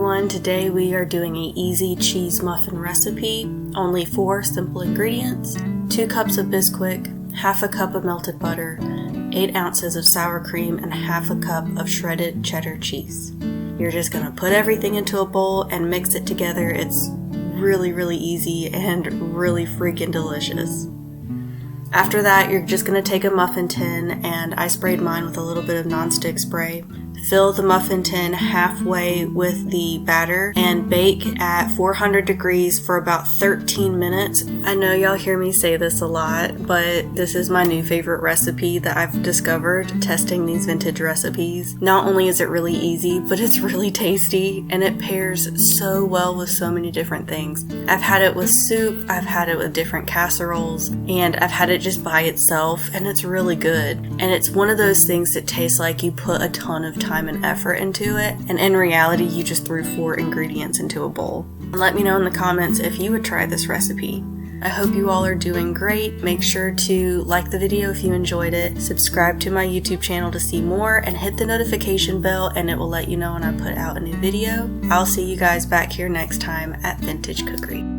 everyone, today we are doing an easy cheese muffin recipe. Only 4 simple ingredients: 2 cups of Bisquick, half a cup of melted butter, 8 ounces of sour cream, and half a cup of shredded cheddar cheese. You're just gonna put everything into a bowl and mix it together. It's really easy and really freaking delicious. After that, you're just going to take a muffin tin, and I sprayed mine with a little bit of nonstick spray. Fill the muffin tin halfway with the batter and bake at 400 degrees for about 13 minutes. I know y'all hear me say this a lot, but this is my new favorite recipe that I've discovered testing these vintage recipes. Not only is it really easy, but it's really tasty, and it pairs so well with so many different things. I've had it with soup, I've had it with different casseroles, and I've had it just by itself, and it's really good. And it's one of those things that tastes like you put a ton of time and effort into it, and in reality you just threw 4 ingredients into a bowl. And let me know in the comments if you would try this recipe. I hope you all are doing great. Make sure to like the video if you enjoyed it, subscribe to my YouTube channel to see more, and hit the notification bell and it will let you know when I put out a new video. I'll see you guys back here next time at Vintage Cookery.